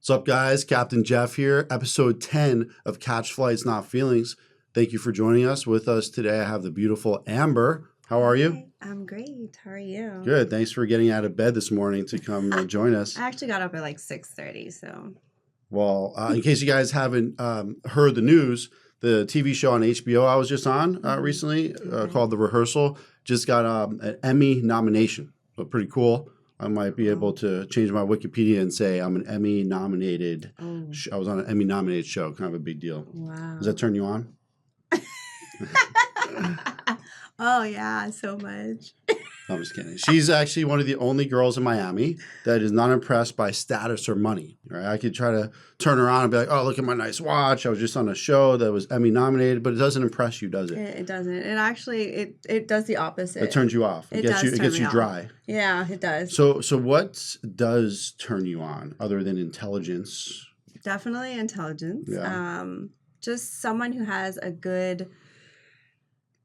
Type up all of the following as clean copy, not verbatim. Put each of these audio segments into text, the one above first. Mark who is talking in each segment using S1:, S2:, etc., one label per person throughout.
S1: What's up, guys? Captain Jeff here, episode 10 of Catch Flights, Not Feelings. Thank you for joining us. With us today, I have the beautiful Amber. How are you?
S2: Hi, I'm great. How are you?
S1: Good. Thanks for getting out of bed this morning to come join us.
S2: I actually got up at like 6:30, so.
S1: Well, in case you guys haven't heard the news, the TV show on HBO I was just on recently called The Rehearsal just got an Emmy nomination. So pretty cool. I might be able to change my Wikipedia and say I'm an Emmy nominated. I was on an Emmy nominated show. Kind of a big deal.
S2: Wow.
S1: Does that turn you on?
S2: Oh, yeah, so much.
S1: I'm just kidding. She's actually one of the only girls in Miami that is not impressed by status or money. Right? I could try to turn around and be like, oh, look at my nice watch. I was just on a show that was Emmy nominated, but it doesn't impress you, does it?
S2: It doesn't. It actually, it does the opposite.
S1: It turns you off. It gets you dry.
S2: Yeah, it does.
S1: So what does turn you on other than intelligence?
S2: Definitely intelligence.
S1: Yeah.
S2: Just someone who has a good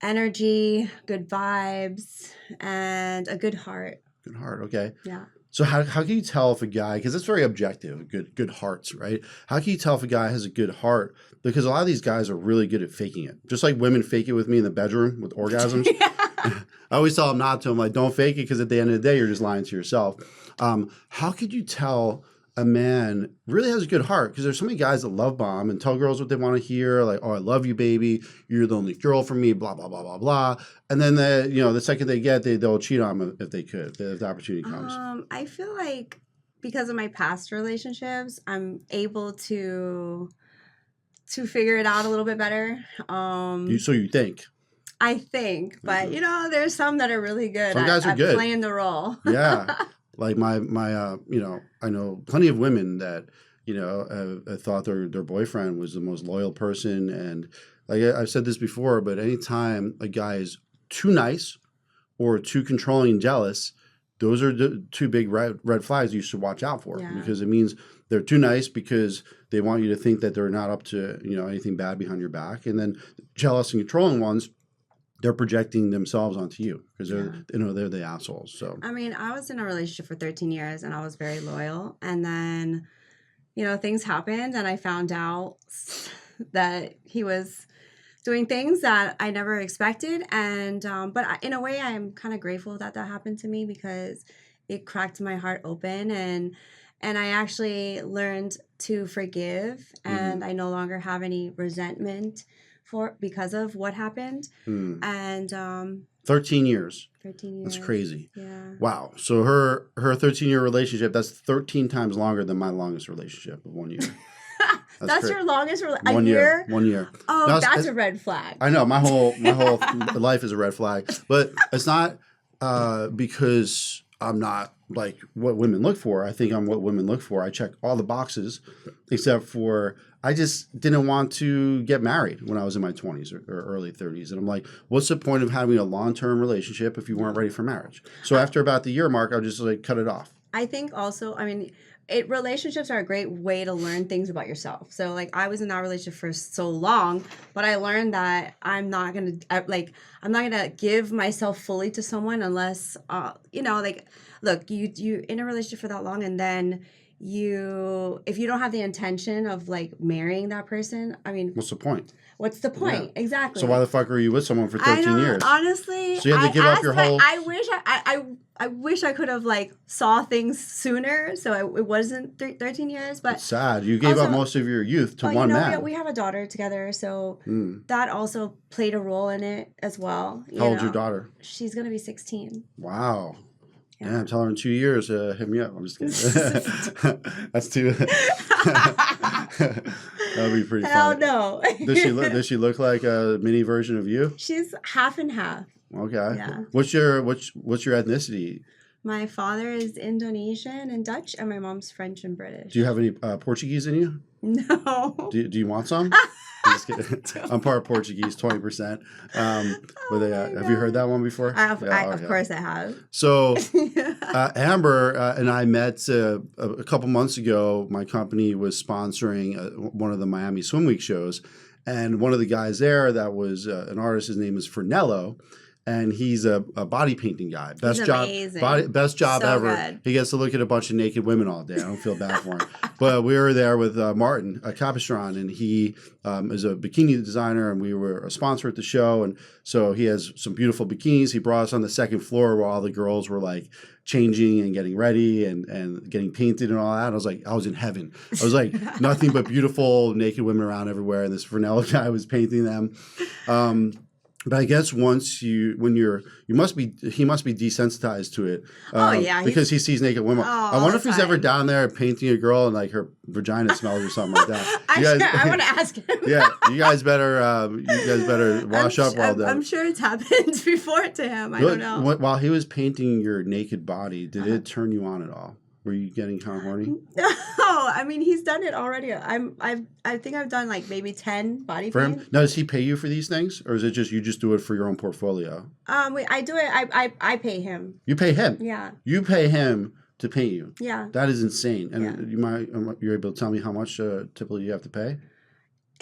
S2: energy, good vibes, and a good heart.
S1: Good heart. Okay.
S2: Yeah.
S1: So how can you tell if a guy, because it's very objective, good hearts, right? How can you tell if a guy has a good heart? Because a lot of these guys are really good at faking it. Just like women fake it with me in the bedroom with orgasms. I always tell them not to. I'm like, don't fake it, because at the end of the day, you're just lying to yourself. How could you tell a man really has a good heart? Because there's so many guys that love bomb and tell girls what they want to hear, like, oh, I love you, baby. You're the only girl for me, blah, blah, blah, blah, blah. And then the second they get, they'll cheat on them if they could, if the opportunity comes.
S2: I feel like because of my past relationships, I'm able to figure it out a little bit better.
S1: So you think?
S2: I think, but there's some that are really good.
S1: Some guys are good
S2: playing the role.
S1: Yeah. Like my I know plenty of women that, thought their boyfriend was the most loyal person. And like I've said this before, but anytime a guy is too nice or too controlling and jealous, those are the two big red flags you should watch out for.
S2: Yeah.
S1: Because it means they're too nice because they want you to think that they're not up to, anything bad behind your back. And then jealous and controlling ones, they're projecting themselves onto you because they're the assholes. So
S2: I mean, I was in a relationship for 13 years and I was very loyal. And then, things happened and I found out that he was doing things that I never expected. And but in a way, I'm kind of grateful that happened to me because it cracked my heart open and I actually learned to forgive and I no longer have any resentment because of what happened. And
S1: 13 years.
S2: 13 years.
S1: That's crazy.
S2: Yeah.
S1: Wow. So her 13-year relationship, that's 13 times longer than my longest relationship of 1 year.
S2: That's your longest relationship?
S1: 1 year? 1 year.
S2: Oh, no, that's a red flag.
S1: I know. My whole life is a red flag. But it's not because I'm not like what women look for. I think I'm what women look for. I check all the boxes except for I just didn't want to get married when I was in my 20s or early 30s. And I'm like, what's the point of having a long-term relationship if you weren't ready for marriage? So after about the year mark, I just like cut it off.
S2: I think also, relationships are a great way to learn things about yourself. So like I was in that relationship for so long, but I learned that I'm not going to give myself fully to someone unless, look, you in a relationship for that long and then if you don't have the intention of like marrying that person, what's
S1: the point?
S2: What's the point? Yeah. Exactly.
S1: So why the fuck are you with someone for 13 years?
S2: Honestly,
S1: so you had to give up your whole.
S2: I wish I could have like saw things sooner, so it wasn't 13 years. But
S1: it's sad. You gave up most of your youth to one man.
S2: We have a daughter together, so that also played a role in it as well.
S1: How old's your daughter?
S2: She's gonna be 16.
S1: Wow. Yeah, tell her in 2 years, hit me up. I'm just kidding. That's too. That'd be pretty funny.
S2: Hell no.
S1: Does she look like a mini version of you?
S2: She's half and half.
S1: Okay.
S2: Yeah.
S1: What's your ethnicity?
S2: My father is Indonesian and Dutch, and my mom's French and British.
S1: Do you have any Portuguese in you?
S2: No.
S1: Do you want some? I'm part Portuguese, 20%. Have you heard that one before?
S2: Of course I have.
S1: So Amber and I met a couple months ago. My company was sponsoring one of the Miami Swim Week shows. And one of the guys there that was an artist, his name is Fernello. and he's a body painting guy. Best job,
S2: amazing.
S1: best job
S2: So
S1: ever.
S2: good.
S1: He gets to look at a bunch of naked women all day. I don't feel bad for him. But we were there with Martin Capistran, and he is a bikini designer, and we were a sponsor at the show. And so he has some beautiful bikinis. He brought us on the second floor where all the girls were like changing and getting ready and getting painted and all that. And I was like, I was in heaven. I was like, nothing but beautiful naked women around everywhere. And this Fresnel guy was painting them. But I guess once he must be desensitized to it. Because he sees naked women. I wonder if he's ever down there painting a girl and like her vagina smells or something like that.
S2: I want to ask him.
S1: Yeah, you guys better wash up while done.
S2: I'm sure it's happened before to him. I don't know.
S1: While he was painting your naked body, did it turn you on at all? Were you getting kind of horny?
S2: No, I mean he's done it already. I think I've done like maybe 10 body
S1: for
S2: paint.
S1: him. Now, does he pay you for these things, or is it just you do it for your own portfolio?
S2: I do it. I pay him.
S1: You pay him.
S2: Yeah.
S1: You pay him to paint you.
S2: Yeah.
S1: That is insane. And you're able to tell me how much typically you have to pay?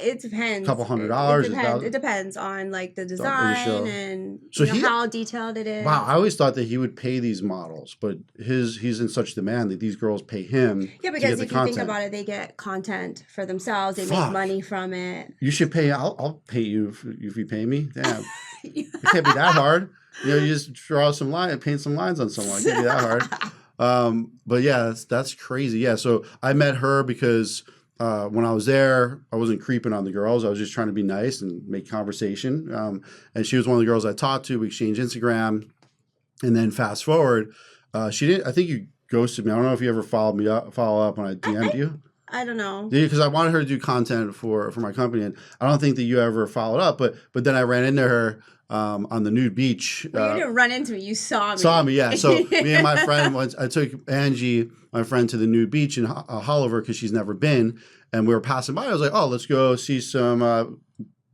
S2: It depends.
S1: A couple $100.
S2: It depends on like the design and how detailed it is.
S1: Wow, I always thought that he would pay these models, but he's in such demand that these girls pay him.
S2: Yeah, because if you think about it, they get content for themselves. They make money from it.
S1: You should pay. I'll pay you if you pay me. Damn, it can't be that hard. You just draw some line and paint some lines on someone. It can't be that hard. But yeah, that's crazy. Yeah, so I met her because. When I was there, I wasn't creeping on the girls. I was just trying to be nice and make conversation. And she was one of the girls I talked to. We exchanged Instagram. And then fast forward, she didn't. I think you ghosted me. I don't know if you ever follow up when I DM'd you.
S2: I don't know.
S1: Because I wanted her to do content for my company. And I don't think that you ever followed up. But then I ran into her on the nude beach.
S2: Well, you didn't run into me. You saw me.
S1: Saw me, yeah. So me and my friend, I took Angie, my friend, to the nude beach in Holliver because she's never been. And we were passing by. I was like, oh, let's go see some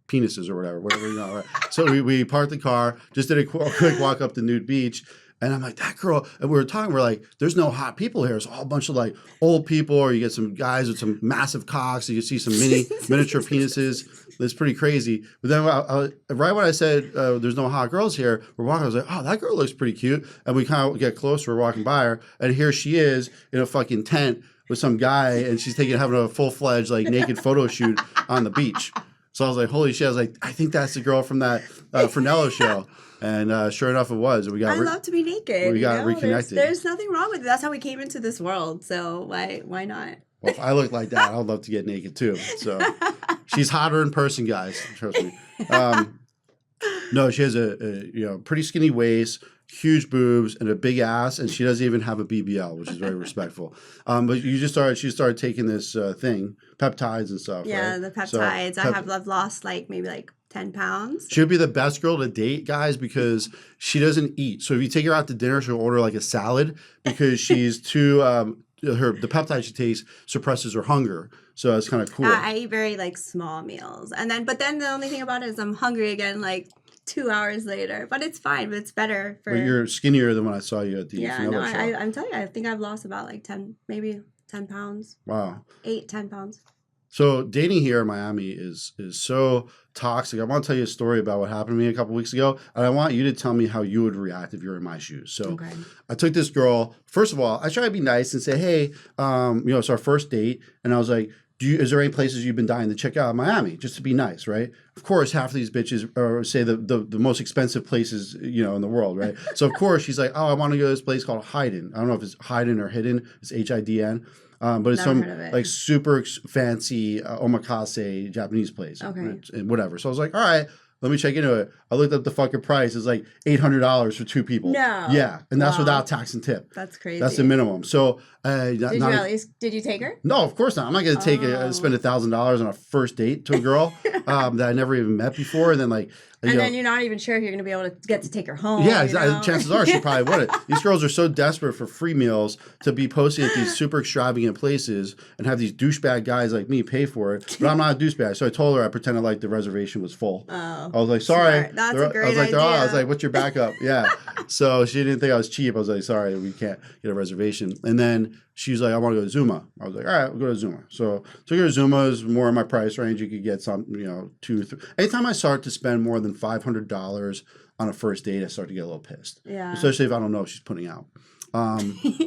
S1: penises or whatever you know. Right? So we parked the car, just did a quick walk up the nude beach. And I'm like, that girl, and we were talking, we're like, there's no hot people here. It's all a bunch of like old people, or you get some guys with some massive cocks, and you see some miniature penises. It's pretty crazy. But then right when I said there's no hot girls here, we're walking, I was like, oh, that girl looks pretty cute. And we kind of get closer, we're walking by her, and here she is in a fucking tent with some guy, and she's having a full-fledged like naked photo shoot on the beach. So I was like, holy shit. I was like, I think that's the girl from that Fresnello show. And sure enough, it was.
S2: I love to be naked.
S1: We got reconnected.
S2: There's nothing wrong with it. That's how we came into this world. So why not?
S1: Well, if I look like that, I'd love to get naked too. So she's hotter in person, guys. Trust me. No, she has a pretty skinny waist, huge boobs, and a big ass, and she doesn't even have a BBL, which is very respectful. But she started taking this thing, peptides and stuff.
S2: Yeah,
S1: right?
S2: the peptides. I've lost maybe 10 pounds.
S1: She would be the best girl to date, guys, because she doesn't eat. So if you take her out to dinner, she'll order like a salad because she's too the peptide she takes suppresses her hunger. So that's kind of cool.
S2: I eat very small meals, but then the only thing about it is I'm hungry again 2 hours later. But it's fine. But it's better for.
S1: But you're skinnier than when I saw you at the.
S2: Yeah, no, I'm telling you, I think I've lost about 10 pounds.
S1: Wow.
S2: 8-10 pounds.
S1: So dating here in Miami is so toxic. I want to tell you a story about what happened to me a couple weeks ago, and I want you to tell me how you would react if you were in my shoes. So I took this girl. First of all, I try to be nice and say, hey, it's our first date, and I was like, is there any places you've been dying to check out in Miami? Just to be nice, right? Of course, half of these bitches say the most expensive places, in the world, right? So of course she's like, oh, I want to go to this place called Hidden. I don't know if it's Hidden or Hidden. It's HIDN. But it's some super fancy omakase Japanese place.
S2: Okay.
S1: And whatever. So I was like, all right, let me check into it. I looked up the fucking price. It's like $800 for 2 people.
S2: No.
S1: Yeah. And that's without tax and tip.
S2: That's crazy.
S1: That's the minimum. So did
S2: you take her?
S1: No, of course not. I'm not going to spend $1,000 on a first date to a girl that I never even met before. And then
S2: then you're not even sure if you're going to be able to get to take her home.
S1: Yeah, chances are she probably wouldn't. These girls are so desperate for free meals to be posting at these super extravagant places and have these douchebag guys like me pay for it. But I'm not a douchebag. So I told her I pretended like the reservation was full.
S2: Oh,
S1: I was like, sorry.
S2: Smart. That's a great
S1: idea.
S2: I
S1: was like, what's your backup? Yeah. So she didn't think I was cheap. I was like, sorry, we can't get a reservation. And then she was like, I want to go to Zuma. I was like, all right, we'll go to Zuma. So took her to Zuma. Is more in my price range. You could get some, 2, 3. Anytime I start to spend more than $500 on a first date, I start to get a little pissed.
S2: Yeah.
S1: Especially if I don't know if she's putting out.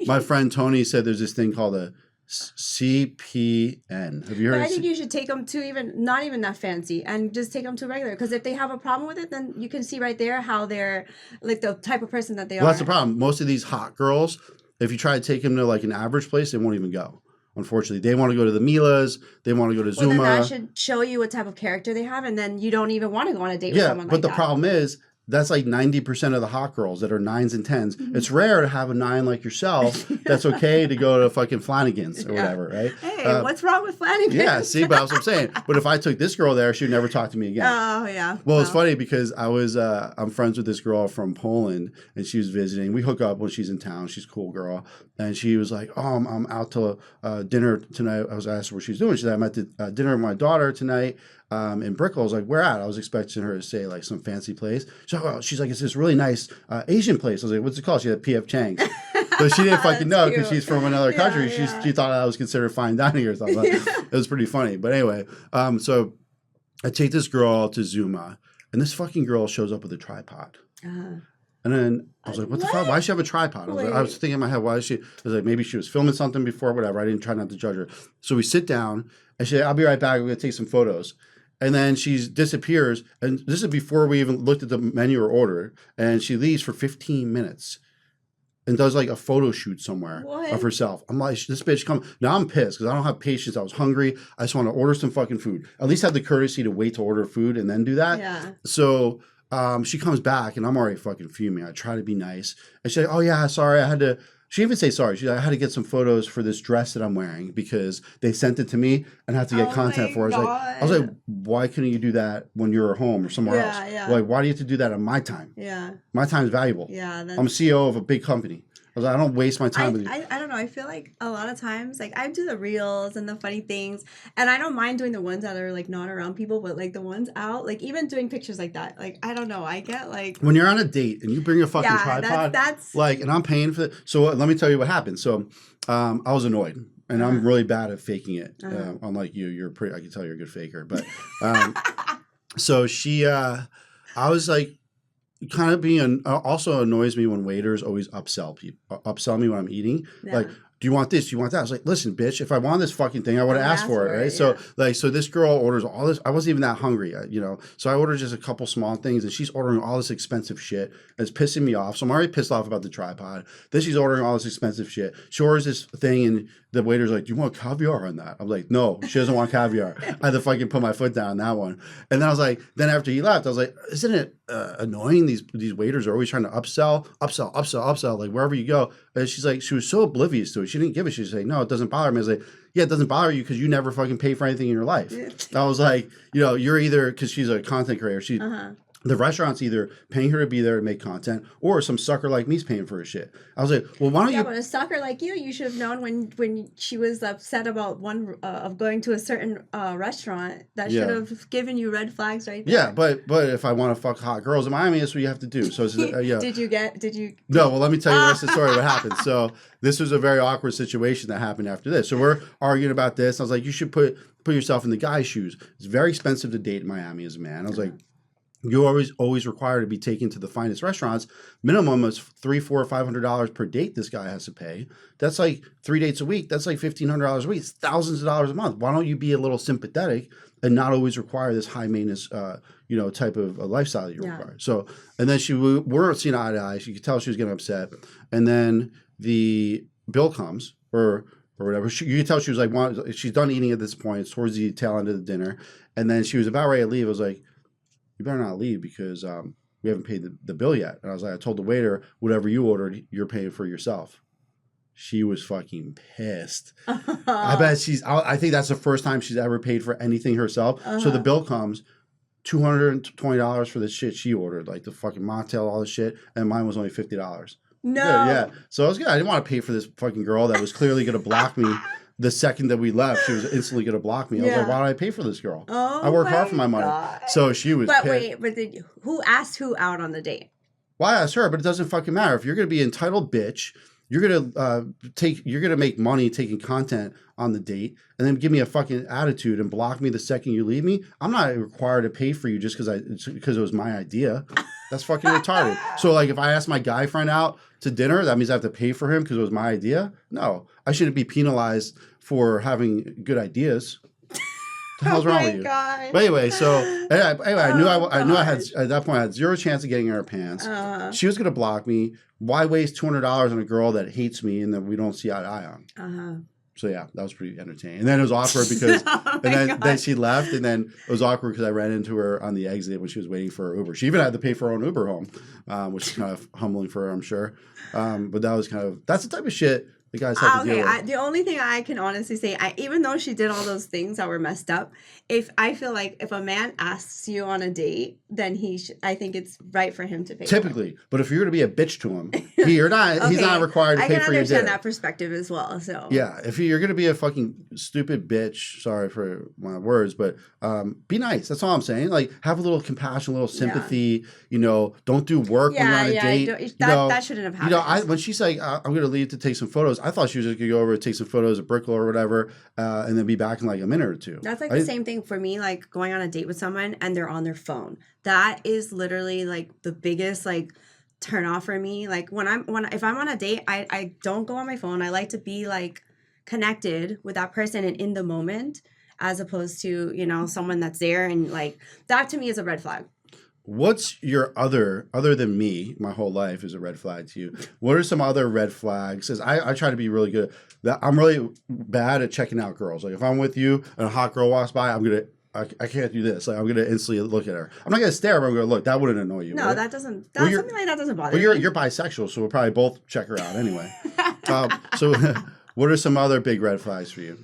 S1: My friend Tony said there's this thing called a CPN. Have you heard
S2: But
S1: of
S2: I think you should take them to not even that fancy and just take them to regular. Because if they have a problem with it, then you can see right there how they're like the type of person that they
S1: Well,
S2: are.
S1: that's the problem. Most of these hot girls, if you try to take them to like an average place, they won't even go. Unfortunately, they want to go to the Milas. They want to go to
S2: Well,
S1: Zuma.
S2: then that should show you what type of character they have, and then you don't even want to go on a date with someone like
S1: but the
S2: that.
S1: problem is that's like 90% of the hot girls that are 9s and 10s.
S2: Mm-hmm.
S1: It's rare to have a 9 like yourself that's okay to go to fucking Flanagan's or whatever, right?
S2: Hey, what's wrong with Flanagan's?
S1: Yeah, see, but that's what I'm saying. But if I took this girl there, she'd never talk to me again.
S2: Oh, yeah.
S1: Well, it's funny because I'm friends with this girl from Poland, and she was visiting. We hook up when she's in town. She's a cool girl, and she was like, "Oh, I'm out to dinner tonight." I was asked what she's doing. She said, "I'm at the dinner with my daughter tonight." In Brickell. I was like, "Where at?" I was expecting her to say like some fancy place. She's like, "It's this really nice Asian place." I was like, "What's it called?" She had P.F. Chang's. But she didn't fucking know because she's from another country. She thought I was considered fine dining or something. It was pretty funny. But anyway, so I take this girl to Zuma, and this fucking girl shows up with a tripod. And then I was like, what the fuck? Why does she have a tripod? I was thinking in my head, why is she? I was like, maybe she was filming something before, whatever. I didn't try not to judge her. So we sit down, and she said, I'll be right back. We're going to take some photos. And then she disappears. And this is before we even looked at the menu or order. And she leaves for 15 minutes and does like a photo shoot somewhere of herself. I'm like, this bitch come. Now I'm pissed because I don't have patience. I was hungry. I just want to order some fucking food. At least have the courtesy to wait to order food and then do that.
S2: Yeah.
S1: So she comes back and I'm already fucking fuming. I try to be nice. And she's like, oh yeah, sorry. I had to. She even say sorry. She's like, I had to get some photos for this dress that I'm wearing because they sent it to me and I have to get content for it. I was like, why couldn't you do that when you're at home or somewhere else?
S2: Yeah.
S1: Like, why do you have to do that on my time?
S2: Yeah.
S1: My time is valuable.
S2: Yeah.
S1: I'm CEO of a big company. I was like, I don't waste my time with you.
S2: I don't know. I feel like a lot of times, like I do the reels and the funny things, and I don't mind doing the ones that are like not around people, but like the ones out, like even doing pictures like that. Like I don't know. I get like
S1: when you're on a date and you bring a fucking tripod,
S2: that's
S1: like, and I'm paying for it. So let me tell you what happened. So I was annoyed, and I'm really bad at faking it. Unlike you, you're pretty. I can tell you're a good faker. But so I was like. Kind of being also annoys me when waiters always upsell me when I'm eating. Yeah. Like, do you want this? Do you want that? I was like, listen, bitch, if I want this fucking thing, I would have asked for it, right? Yeah. So this girl orders all this. I wasn't even that hungry, So I ordered just a couple small things, and she's ordering all this expensive shit. It's pissing me off. So I'm already pissed off about the tripod. Then she's ordering all this expensive shit. She orders this thing, and the waiter's like, do you want caviar on that? I'm like, no, she doesn't want caviar. I had to fucking put my foot down on that one. And then I was like, then after he left, I was like, isn't it annoying? These waiters are always trying to upsell, like wherever you go. And she's like, she was so oblivious to it. She didn't give it. She was like, no, it doesn't bother me. I was like, yeah, it doesn't bother you because you never fucking pay for anything in your life. I was like, you're either, because she's a content creator, the restaurant's either paying her to be there to make content, or some sucker like me's paying for her shit. I was like, well, why don't you?
S2: Yeah, but a sucker like you should have known when she was upset about one of going to a certain restaurant. That should have given you red flags right there.
S1: Yeah, but if I want to fuck hot girls in Miami, that's what you have to do. So yeah.
S2: Did you?
S1: No, well, let me tell you the rest of the story. What happened? So this was a very awkward situation that happened after this. So we're arguing about this. I was like, you should put yourself in the guy's shoes. It's very expensive to date in Miami as a man. I was like. You're always required to be taken to the finest restaurants. Minimum is $300, $400, $500 per date. This guy has to pay. That's like 3 dates a week. That's like $1,500 a week. It's thousands of dollars a month. Why don't you be a little sympathetic and not always require this high maintenance, type of lifestyle that you require? So, and then we weren't seeing eye to eye. You could tell she was getting upset. And then the bill comes or whatever. You could tell she was like, she's done eating at this point. It's towards the tail end of the dinner. And then she was about ready to leave. I was like, you better not leave because we haven't paid the bill yet. And I was like, I told the waiter, whatever you ordered, you're paying for yourself. She was fucking pissed. I bet I think that's the first time she's ever paid for anything herself. So the bill comes, $220 for the shit she ordered, like the fucking mocktail, all the shit. And mine was only $50.
S2: No.
S1: Yeah. So it was good. I didn't want to pay for this fucking girl that was clearly going to block me. The second that we left, she was instantly going to block me. I was like, why did I pay for this girl? I work hard for my money. So she was pissed.
S2: But who asked who out on the date?
S1: Well, I asked her, but it doesn't fucking matter. If you're going to be entitled bitch, you're going to make money taking content on the date and then give me a fucking attitude and block me the second you leave me. I'm not required to pay for you just because it was my idea. That's fucking retarded. So like if I ask my guy friend out to dinner, that means I have to pay for him because it was my idea? No. I shouldn't be penalized for having good ideas. What the hell's wrong with you?
S2: God.
S1: But anyway, I knew I had
S2: gosh.
S1: at that point I had zero chance of getting in her pants. She was gonna block me. Why waste $200 on a girl that hates me and that we don't see eye to eye on? So yeah, that was pretty entertaining. And then it was awkward because then she left, and then it was awkward because I ran into her on the exit when she was waiting for her Uber. She even had to pay for her own Uber home, which is kind of humbling for her, I'm sure. But that's the type of shit the guys have to deal with.
S2: The only thing I can honestly say, even though she did all those things that were messed up, if I feel like if a man asks you on a date, then I think it's right for him to pay.
S1: Typically, but if you're going to be a bitch to him, he's not required to pay for your dinner.
S2: I can understand that perspective as well. So
S1: yeah, if you're going to be a fucking stupid bitch, sorry for my words, but be nice. That's all I'm saying. Like have a little compassion, a little sympathy. Yeah. Don't do work when you're on a date.
S2: That shouldn't have happened.
S1: When she's like, I'm going to leave to take some photos, I thought she was just going to go over and take some photos at Brickell or whatever, and then be back in like a minute or two.
S2: That's like the same thing for me, like going on a date with someone and they're on their phone. That is literally like the biggest like turn off for me. Like if I'm on a date, I don't go on my phone. I like to be like connected with that person and in the moment, as opposed to, someone that's there, and like that to me is a red flag.
S1: What's your other than me, my whole life is a red flag to you? What are some other red flags? Because I try to be really good. I'm really bad at checking out girls. Like if I'm with you and a hot girl walks by, I can't do this. Like I'm gonna instantly look at her. I'm not gonna stare, but I'm gonna look. That wouldn't annoy you.
S2: No, that doesn't. Something like that doesn't bother me.
S1: But you're bisexual, so we'll probably both check her out anyway. So, what are some other big red flags for you?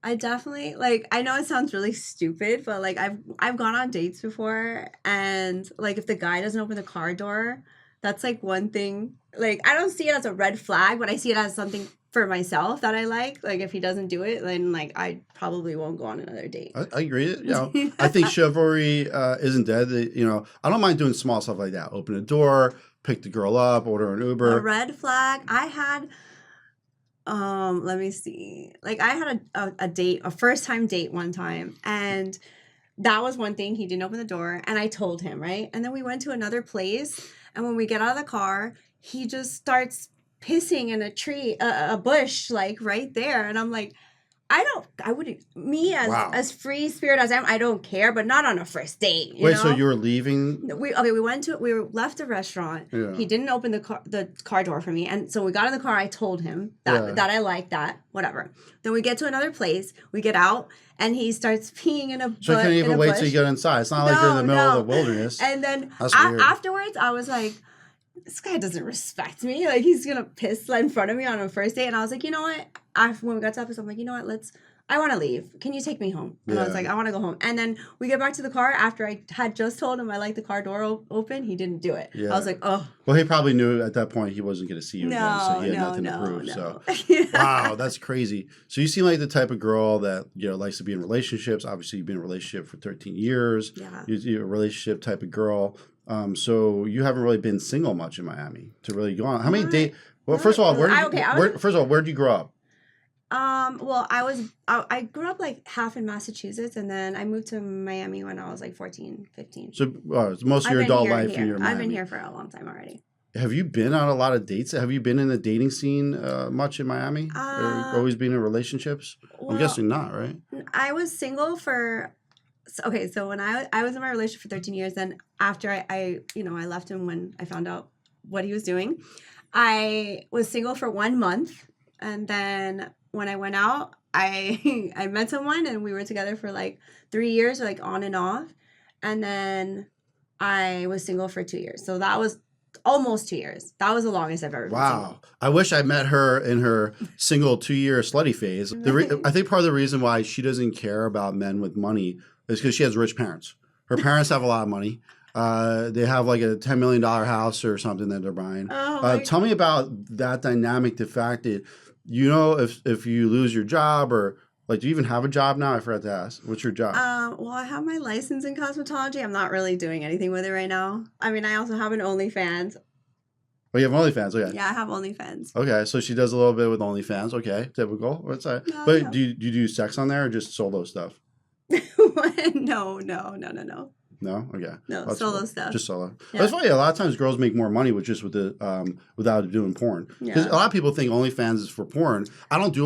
S2: I definitely I know it sounds really stupid, but like I've gone on dates before, and like if the guy doesn't open the car door, that's like one thing. Like I don't see it as a red flag, but I see it as something for myself that I like. Like if he doesn't do it, then like I probably won't go on another date.
S1: I agree. I think chivalry isn't dead. I don't mind doing small stuff like that. Open a door, pick the girl up, order an Uber.
S2: A red flag. I had. Let me see. Like I had a date, a first time date one time, and that was one thing. He didn't open the door, and I told him, right? And then we went to another place, and when we get out of the car, he just starts pissing in a tree, a bush, like right there, and I'm like, as free spirit as I am, I don't care, but not on a first date.
S1: Wait, so you were leaving?
S2: We left the restaurant. Yeah. He didn't open the car door for me, and so we got in the car. I told him that I like that, whatever. Then we get to another place. We get out, and he starts peeing in a bush.
S1: So you can't even wait till you get inside. It's not like you're in the middle of the wilderness.
S2: And then afterwards, I was like, this guy doesn't respect me. Like he's gonna piss in front of me on a first date. And I was like, you know what? When we got to episode, I'm like, you know what? I want to leave. Can you take me home? And I was like, I want to go home. And then we get back to the car after I had just told him I like the car door open. He didn't do it. Yeah. I was like, oh.
S1: Well, he probably knew at that point he wasn't going to see you again, so he had nothing to prove. So, wow, that's crazy. So you seem like the type of girl that likes to be in relationships. Obviously, you've been in a relationship for 13 years. Yeah. You're a relationship type of girl. So you haven't really been single much in Miami to really go on. How many dates? Well, first of all, where did you grow up?
S2: Well, I grew up like half in Massachusetts, and then I moved to Miami when I was like 14, 15.
S1: So most of your adult life in your Miami.
S2: I've been here for a long time already.
S1: Have you been on a lot of dates? Have you been in the dating scene much in Miami? Or always been in relationships? Well, I'm guessing not, right?
S2: I was single for... So when I was in my relationship for 13 years, then after I left him when I found out what he was doing, I was single for 1 month, and then when I went out, I met someone, and we were together for like 3 years, like on and off, and then I was single for 2 years. So that was almost 2 years. That was the longest I've ever been single.
S1: I wish I met her in her single 2-year slutty phase. I think part of the reason why she doesn't care about men with money is because she has rich parents. Her parents have a lot of money. They have like a $10 million house or something that they're buying. Tell me about that dynamic, the fact that, if you lose your job or like, do you even have a job now? I forgot to ask. What's your job?
S2: Well, I have my license in cosmetology. I'm not really doing anything with it right now. I mean, I also have an OnlyFans.
S1: Oh, you have OnlyFans? Okay.
S2: Yeah, I have OnlyFans.
S1: Okay, so she does a little bit with OnlyFans. Okay, typical. What's that? No, but do you do sex on there or just solo stuff?
S2: What no, no, no, no, no.
S1: No, okay.
S2: No,
S1: That's
S2: solo
S1: cool.
S2: stuff.
S1: Just solo.
S2: Yeah.
S1: That's funny. A lot of times girls make more money with just with the without doing porn. Because
S2: Yeah.
S1: a lot of people think OnlyFans is for porn. I don't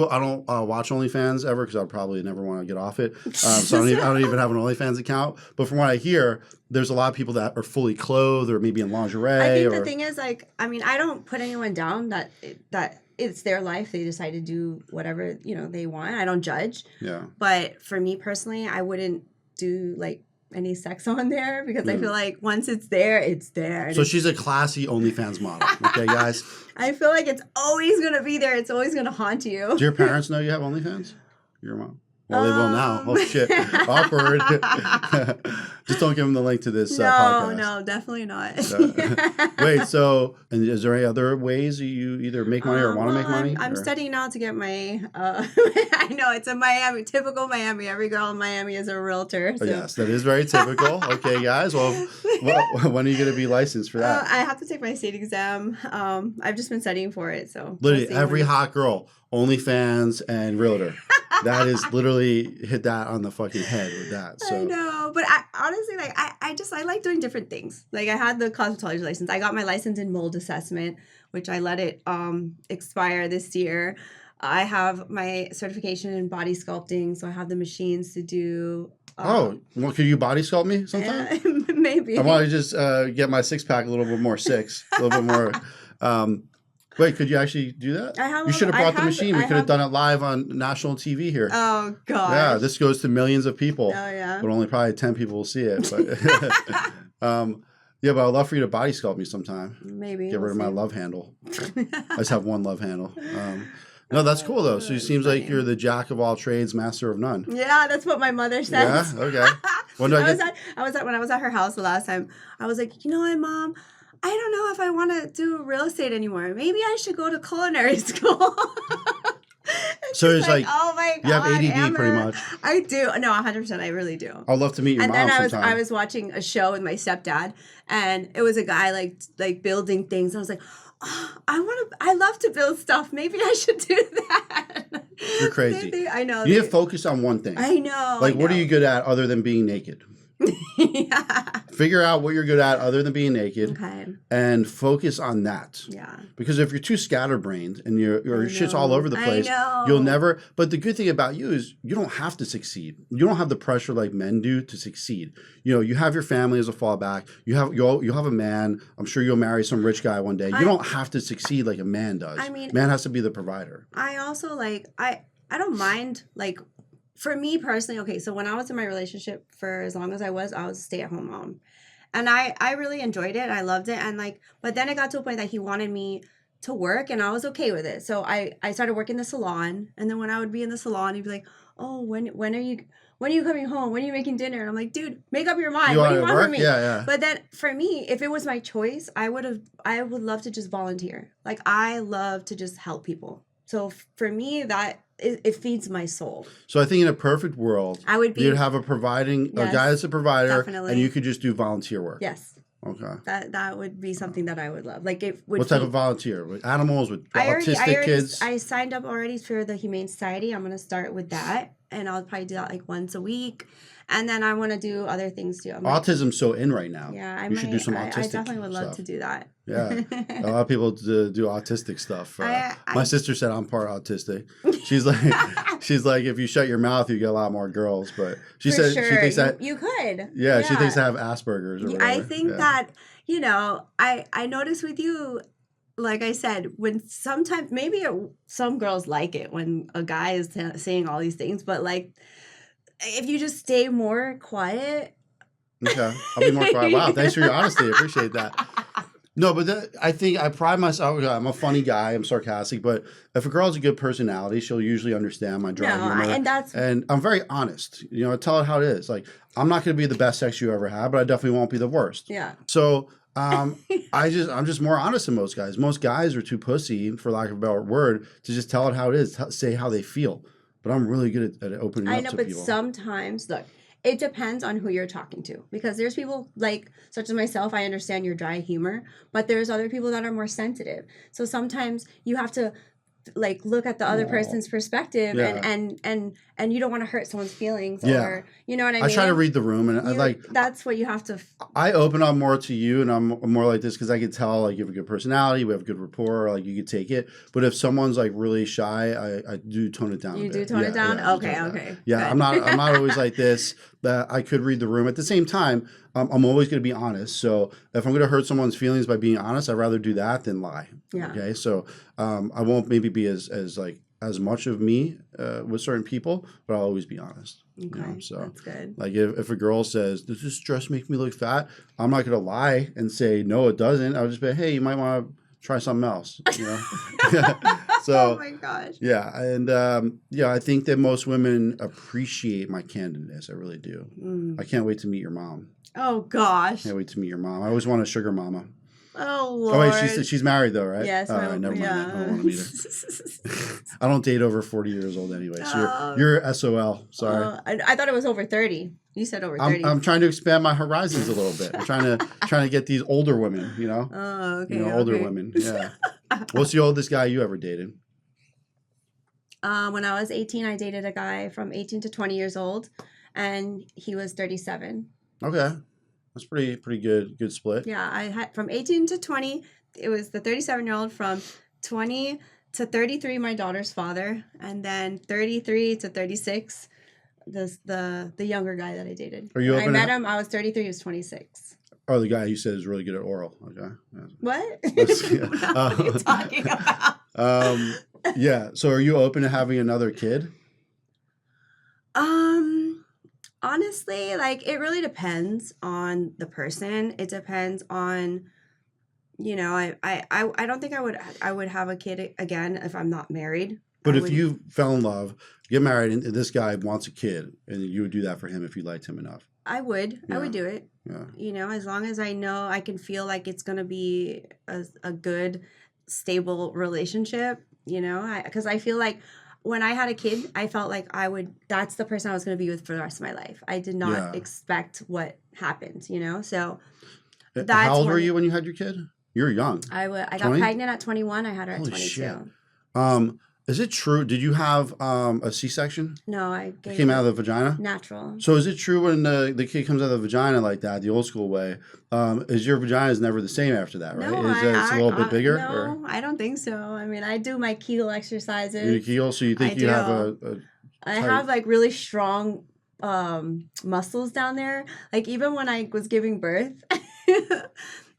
S1: watch OnlyFans ever because I'd probably never want to get off it. So I don't even have an OnlyFans account. But from what I hear, there's a lot of people that are fully clothed or maybe in lingerie.
S2: I think
S1: or,
S2: the thing is, like, I mean, I don't put anyone down that it's their life. They decide to do whatever, they want. I don't judge.
S1: yeah.
S2: But for me personally, I wouldn't do like any sex on there because I feel like once it's there, it's there. And
S1: So she's a classy OnlyFans model. Okay, guys.
S2: I feel like it's always gonna be there. It's always gonna haunt you.
S1: Do your parents know you have OnlyFans? Your mom? Well, they will now. Oh, shit. Awkward. Just don't give them the link to this podcast.
S2: No, definitely not.
S1: Wait, so, and is there any other ways you either make money or want to make money?
S2: I'm
S1: or?
S2: studying now to get my, I know, it's a Miami, typical Miami. Every girl in Miami is a realtor. So.
S1: Oh, yes, that is very typical. Okay, guys. Well, when are you going to be licensed for that?
S2: I have to take my state exam. I've just been studying for it. So
S1: Literally,
S2: we'll see
S1: every
S2: when-
S1: hot girl, OnlyFans and realtor. That is literally hit that on the fucking head with that. So.
S2: I know, but I honestly like I like doing different things. Like I had the cosmetology license. I got my license in mold assessment, which I let it expire this year. I have my certification in body sculpting, so I have the machines to do.
S1: Well, could you body sculpt me sometime?
S2: Maybe.
S1: I want to just get my six pack a little bit more a little bit more. Wait, could you actually do that? You should have brought the machine. We could have done it live on national TV here.
S2: Oh God.
S1: Yeah, this goes to millions of people.
S2: Oh yeah.
S1: But only probably 10 people will see it. But yeah, but I'd love for you to body sculpt me sometime.
S2: Maybe.
S1: Get rid of my love handle. I just have one love handle. No, that's cool though. So it seems like you're the jack of all trades, master of none.
S2: Yeah, that's what my mother says.
S1: Yeah. Okay. When do
S2: when I was at her house the last time. I was like, you know what, Mom? I don't know if I want to do real estate anymore. Maybe I should go to culinary school.
S1: So it's like,
S2: oh my God,
S1: you have ADD
S2: Amber.
S1: pretty much.
S2: I do. No, 100%. I really do.
S1: I'd love to meet your
S2: And
S1: mom
S2: then
S1: sometime.
S2: I was watching a show with my stepdad, and it was a guy like building things. I was like, oh, I love to build stuff. Maybe I should do that.
S1: You're crazy.
S2: I know.
S1: You need to focus on one thing.
S2: I know.
S1: Like, what are you good at other than being naked?
S2: Yeah.
S1: Figure out what you're good at other than being naked,
S2: Okay.
S1: and focus on that.
S2: Yeah.
S1: Because if you're too scatterbrained and your shit's all over the place,
S2: I know.
S1: you'll never. But the good thing about you is you don't have to succeed. You don't have the pressure like men do to succeed. You know, you have your family as a fallback. You'll have a man. I'm sure you'll marry some rich guy one day. You don't have to succeed like a man does.
S2: I mean,
S1: man has to be the provider.
S2: I also I don't mind like. For me personally, okay, so when I was in my relationship for as long as I was a stay-at-home mom. And I really enjoyed it. I loved it. And but then it got to a point that he wanted me to work and I was okay with it. So I started working the salon. And then when I would be in the salon, he'd be like, oh, when are you coming home? When are you making dinner? And I'm like, dude, make up your mind. What do you want from me?
S1: Yeah, yeah.
S2: But then for me, if it was my choice, I would love to just volunteer. Like I love to just help people. So for me, it feeds my soul.
S1: So I think in a perfect world, you'd have a guy that's a provider,
S2: definitely.
S1: and you could just do volunteer work.
S2: Yes.
S1: Okay.
S2: That would be something that I would love. Like it would.
S1: What type of volunteer? With animals? With autistic kids?
S2: I signed up already for the Humane Society. I'm gonna start with that, and I'll probably do that like once a week, and then I want to do other things too.
S1: Autism's so in right now.
S2: Yeah,
S1: you should do some autistic.
S2: I definitely would love to do that.
S1: Yeah, a lot of people do autistic stuff. My sister said I'm part autistic. She's like, if you shut your mouth, you get a lot more girls. But she said she thinks that
S2: you could.
S1: Yeah, she thinks I have Asperger's. Or whatever.
S2: I think that I notice with you. Like I said, when sometimes maybe some girls like it when a guy is saying all these things, but like if you just stay more quiet.
S1: Okay, I'll be more quiet. Wow, thanks for your honesty. I appreciate that. No, but I think I pride myself. I'm a funny guy. I'm sarcastic, but if a girl has a good personality, she'll usually understand my dry humor. And I'm very honest. You know, I tell her how it is. Like, I'm not going to be the best sex you ever had, but I definitely won't be the worst.
S2: Yeah.
S1: So I'm just more honest than most guys. Most guys are too pussy, for lack of a better word, to just tell it how it is, say how they feel. But I'm really good at opening up to people. I know,
S2: but sometimes, look, it depends on who you're talking to. Because there's people, like, such as myself, I understand your dry humor. But there's other people that are more sensitive. So sometimes you have to like look at the other
S1: Aw.
S2: person's perspective
S1: Yeah.
S2: and you don't want to hurt someone's feelings
S1: Yeah.
S2: or you know what I
S1: I
S2: mean?
S1: try to read the room, and I like
S2: that's what you have to
S1: I open up more to you, and I'm more like this because I can tell like you have a good personality, we have good rapport, like you could take it. But if someone's like really shy, I do tone it down.
S2: you
S1: a
S2: do
S1: bit.
S2: tone it down?
S1: I do
S2: Okay,
S1: tone it down.
S2: okay.
S1: Yeah,
S2: good.
S1: I'm not always like this. That I could read the room. At the same time, I'm always going to be honest. So if I'm going to hurt someone's feelings by being honest, I'd rather do that than lie.
S2: Yeah.
S1: Okay. So I won't maybe be as like as much of me with certain people, but I'll always be honest.
S2: Okay,
S1: You know? So
S2: that's good.
S1: like if a girl says, "Does this dress make me look fat?" I'm not going to lie and say no, it doesn't. I'll just be, "Hey, you might want to try something else." You know. So
S2: oh my gosh.
S1: yeah, and I think that most women appreciate my candidness. I really do. I can't wait to meet your mom.
S2: Oh gosh.
S1: Can't wait to meet your mom. I always want a sugar mama.
S2: Oh Lord.
S1: Oh wait, she's married though, right?
S2: Yes.
S1: All right, never mind. I don't want to meet her. I don't date over 40 years old anyway. So you're SOL. Sorry.
S2: I thought it was over 30. You said over 30.
S1: I'm trying to expand my horizons a little bit. I'm trying to get these older women. You know.
S2: Oh, okay.
S1: Older women. Yeah. What's the oldest guy you ever dated?
S2: When I was 18, I dated a guy from 18 to 20 years old, and he was 37.
S1: Okay, that's pretty good split.
S2: Yeah, I had from 18 to 20. It was the 37-year-old. From 20 to 33, my daughter's father, and then 33 to 36, the younger guy that I dated.
S1: Are you
S2: When I
S1: open
S2: met
S1: to-
S2: him, I was 33. He was 26.
S1: Oh, the guy you said is really good at oral. Okay. Yeah.
S2: What?
S1: Let's- yeah.
S2: what are you talking about?
S1: Yeah. So are you open to having another kid?
S2: Honestly, like it really depends on the person. It depends on, I don't think I would have a kid again if I'm not married.
S1: But
S2: I
S1: if
S2: would-
S1: you fell in love, get married, and this guy wants a kid, and you would do that for him if you liked him enough.
S2: I would
S1: Yeah.
S2: do it.
S1: Yeah.
S2: As long as I know I can feel like it's gonna be a good, stable relationship. Because I feel like when I had a kid, I felt like that's the person I was going to be with for the rest of my life. I did not
S1: Yeah.
S2: expect what happened, so that's
S1: How old were
S2: when-
S1: you when you had your kid? You were young.
S2: I got
S1: 20?
S2: pregnant at 21. I had her at
S1: Holy
S2: 22.
S1: shit. Is it true? Did you have a C-section?
S2: No, I
S1: It
S2: gave
S1: came out of
S2: it
S1: the vagina?
S2: natural.
S1: So is it true when the kid comes out of the vagina like that, the old school way, is your vagina is never the same after that, right?
S2: No,
S1: It's a little bit bigger?
S2: No, I don't think so. I mean, I do my Kegel exercises.
S1: Your Kegel, so you think
S2: I
S1: you have
S2: do. I
S1: tight-
S2: have like really strong muscles down there. Like even when I was giving birth,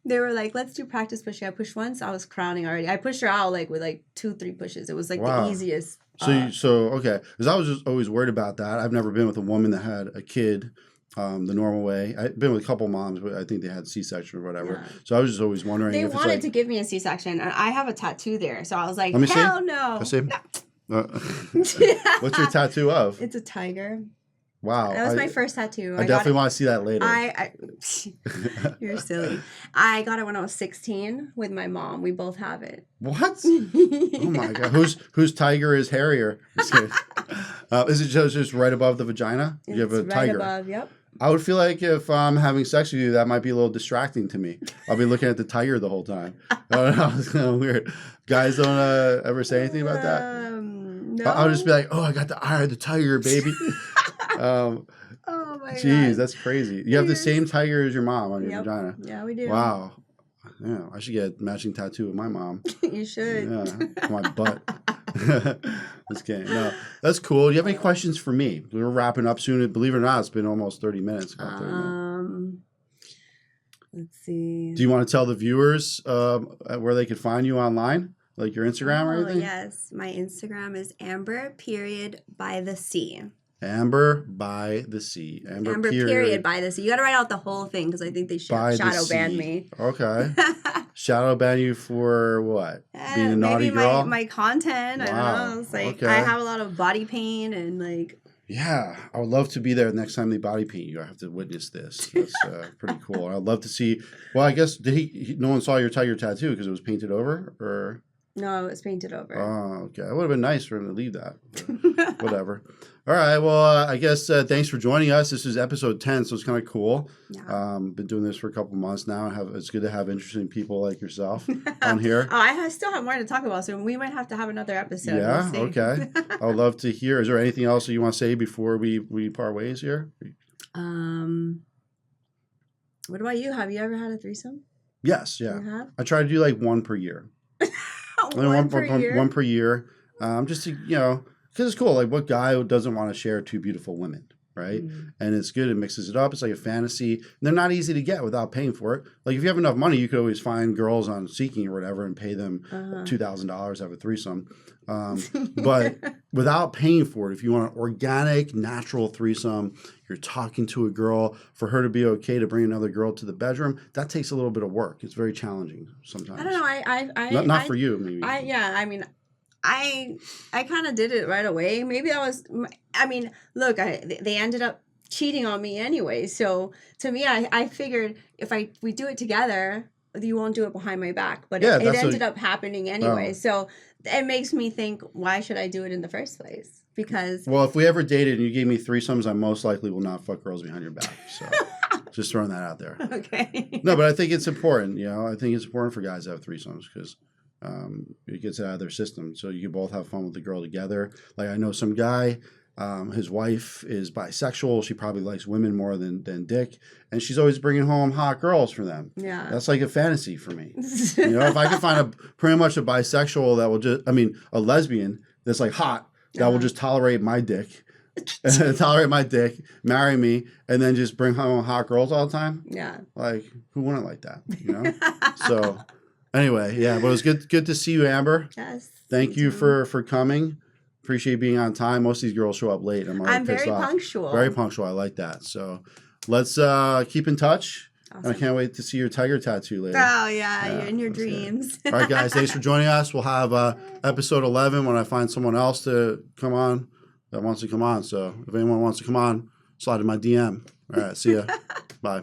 S2: they were like, "Let's do practice pushing." I pushed once, I was crowning already. I pushed her out like with like 2-3 pushes. It was like
S1: Wow.
S2: the easiest.
S1: Okay, because I was just always worried about that. I've never been with a woman that had a kid the normal way. I've been with a couple moms, but I think they had C-section or whatever.
S2: Yeah.
S1: So I was just always wondering
S2: They
S1: if it's
S2: wanted
S1: like,
S2: to give me a C-section, and I have a tattoo there, so I was like,
S1: Let me see.
S2: "Hell no!"
S1: I see. What's your tattoo of?
S2: It's a tiger.
S1: Wow,
S2: That was my first tattoo.
S1: I definitely want to see that later.
S2: You're silly. I got it when I was 16 with my mom. We both have it.
S1: What? Oh my god, whose tiger is hairier? Just kidding. Is it just right above the vagina? You have a
S2: It's
S1: tiger.
S2: Right above, yep.
S1: I would feel like if I'm having sex with you, that might be a little distracting to me. I'll be looking at the tiger the whole time. I don't know. It's kind of weird. Guys don't ever say anything about that.
S2: No.
S1: I'll just be like, "Oh, I got the eye of the tiger, baby."
S2: Oh my
S1: Jeez,
S2: god.
S1: that's crazy. You have the
S2: Yes.
S1: same tiger as your mom on your
S2: Yep.
S1: vagina.
S2: Yeah, we do.
S1: Wow. Yeah, I should get a matching tattoo with my mom.
S2: You should.
S1: Yeah, on my butt. Just kidding. No, that's cool. Do you have any questions for me? We're wrapping up soon. Believe it or not, it's been almost 30 minutes. About 30 minutes.
S2: Let's see.
S1: Do you want to tell the viewers where they could find you online? Like your Instagram or anything?
S2: Yes. My Instagram is Amber.by the sea.
S1: Amber by the sea. Amber
S2: period by the sea. You got to write out the whole thing because I think they
S1: by the
S2: shadow ban
S1: sea.
S2: me.
S1: Okay. Shadow ban you for what? Being a naughty
S2: maybe
S1: girl?
S2: my content. I
S1: Wow.
S2: don't know. It's like
S1: Okay.
S2: I have a lot of body pain and like
S1: Yeah, I would love to be there next time they body paint you. I have to witness this. That's pretty cool. I'd love to see. Well, I guess no one saw your tiger tattoo because it was painted over, or
S2: No, it's painted over.
S1: Oh, okay. It would have been nice for him to leave that. But whatever. All right. Well, I guess thanks for joining us. This is episode 10, so it's kind of cool.
S2: Yeah.
S1: Been doing this for a couple months now. It's good to have interesting people like yourself on here.
S2: Oh, still have more to talk about, so we might have to have another episode.
S1: Yeah.
S2: We'll see.
S1: Okay. I would love to hear. Is there anything else that you want to say before we part ways here?
S2: What about you? Have you ever had a threesome?
S1: Yes. Yeah.
S2: You have?
S1: I try to do like one per year.
S2: One per year?
S1: One per year. Just to, because it's cool. Like, what guy doesn't want to share two beautiful women, right? And it's good. It mixes it up. It's like a fantasy. And they're not easy to get without paying for it. Like, if you have enough money, you could always find girls on Seeking or whatever and pay them $2,000 to have a threesome. But without paying for it, if you want an organic, natural threesome, you're talking to a girl, for her to be okay to bring another girl to the bedroom, that takes a little bit of work. It's very challenging sometimes.
S2: I don't know.
S1: Not for you, maybe.
S2: I kind of did it right away. Maybe look, they ended up cheating on me anyway. So to me, I figured if we do it together, you won't do it behind my back. But it ended up happening anyway. So it makes me think, why should I do it in the first place? Because
S1: if we ever dated and you gave me threesomes, I most likely will not fuck girls behind your back. So just throwing that out there.
S2: Okay.
S1: No, but I think it's important. I think it's important for guys to have threesomes because it gets it out of their system. So you can both have fun with the girl together. Like, I know some guy, his wife is bisexual. She probably likes women more than dick. And she's always bringing home hot girls for them.
S2: Yeah.
S1: That's like a fantasy for me. If I could find pretty much a bisexual that will a lesbian that's like hot, that will just tolerate my dick, marry me, and then just bring home hot girls all the time.
S2: Yeah.
S1: Like, who wouldn't like that? So anyway, yeah, but it was good to see you, Amber.
S2: Yes.
S1: Thank you for coming. Appreciate being on time. Most of these girls show up late. I'm
S2: very punctual.
S1: Very punctual. I like that. So let's keep in touch. Awesome. And I can't wait to see your tiger tattoo later.
S2: Oh, yeah, you're in your dreams.
S1: All right, guys, thanks for joining us. We'll have episode 11 when I find someone else to come on that wants to come on. So if anyone wants to come on, slide in my DM. All right, see ya. Bye.